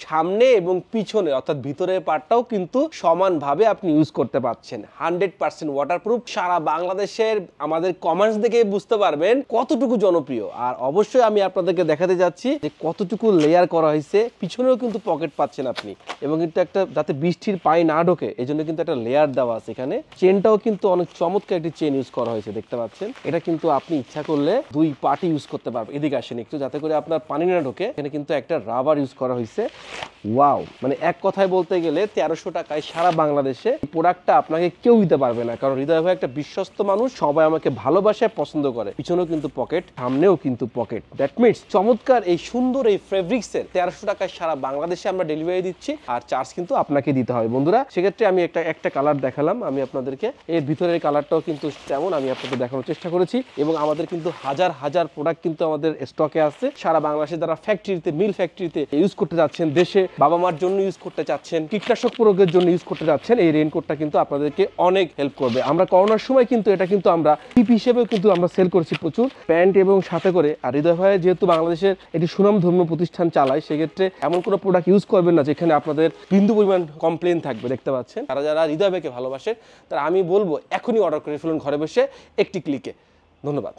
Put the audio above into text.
সামনে এবং পিছনে অর্থাৎ ভিতরের পার্টটাও কিন্তু সমানভাবে আপনি ইউজ করতে পারছেন। 100% ওয়াটারপ্রুফ। সারা বাংলাদেশের আমাদের কমেন্টস দেখে বুঝতে পারবেন কতটুকু জনপ্রিয়। আর অবশ্যই আমি আপনাদেরকে দেখাতে যাচ্ছি যে কতটুকু লেয়ার করা হয়েছে। পিছনেও কিন্তু পকেট পাচ্ছেন আপনি, এবং কিন্তু একটা যাতে বৃষ্টির পানি না ঢোকে এই জন্য কিন্তু একটা লেয়ার দেওয়া আছে এখানে। চেনটাও কিন্তু অনেক চমৎকার একটি চেন ইউজ করা হয়েছে, দেখতে পাচ্ছেন। এটা কিন্তু আপনি ইচ্ছা করলে দুই পার্টি ইউজ করতে পারবেন। এদিকে আসেন একটু, যাতে করে আপনার পানি না ঢোকে। এখানে কিন্তু একটা রাবার ইউজ করা হয়েছে। ওয়াও, মানে এক কথায় বলতে গেলে 1300 টাকায় সারা বাংলাদেশে এই প্রোডাক্টটা আপনাকে কেউ দিতে পারবে না, কারণ হৃদয় ভাই একটা বিশ্বস্ত মানুষ, সবাই আমাকে ভালোবাসে, পছন্দ করে। পিছনেও কিন্তু পকেট, সামনেও কিন্তু পকেট। দ্যাট মিনস চমৎকার এই সুন্দর এই ফেব্রিক্সের 1300 টাকায় সারা বাংলাদেশে আমরা ডেলিভারি দিচ্ছি, আর চার্জ কিন্তু আপনাকে দিতে হবে বন্ধুরা। সেক্ষেত্রে আমি একটা কালার দেখালাম আমি আপনাদেরকে, এর ভিতরের কালারটাও কিন্তু তেমন আমি আপনাকে দেখানোর চেষ্টা করেছি। এবং আমাদের কিন্তু হাজার হাজার প্রোডাক্ট কিন্তু আমাদের স্টকে আছে সারা বাংলাদেশে। যারা ফ্যাক্টরিতে, মিল ফ্যাক্টরিতে ইউজ করতে যাচ্ছেন, দেশে বাবা মার জন্য ইউজ করতে চাচ্ছেন, কীটনাশক প্রয়োগের জন্য ইউজ করতে যাচ্ছেন, এই রেইনকোটটা কিন্তু আপনাদেরকে অনেক হেল্প করবে। আমরা করোনার সময় কিন্তু এটা কিন্তু আমরা টিপ হিসেবেও কিন্তু আমরা সেল করেছি প্রচুর, প্যান্ট এবং সাথে করে। আর হৃদয় ভাই যেহেতু বাংলাদেশের একটি সুনামধন্য প্রতিষ্ঠান চালায়, সেক্ষেত্রে এমন কোনো প্রোডাক্ট ইউজ করবেন না যেখানে আপনাদের বিন্দু পরিমাণ কমপ্লেন থাকবে, দেখতে পাচ্ছেন। তারা যারা হৃদয় ভাইকে ভালোবাসে তারা আমি বলবো এখনই অর্ডার করে ফেলুন ঘরে বসে একটি ক্লিকে। ধন্যবাদ।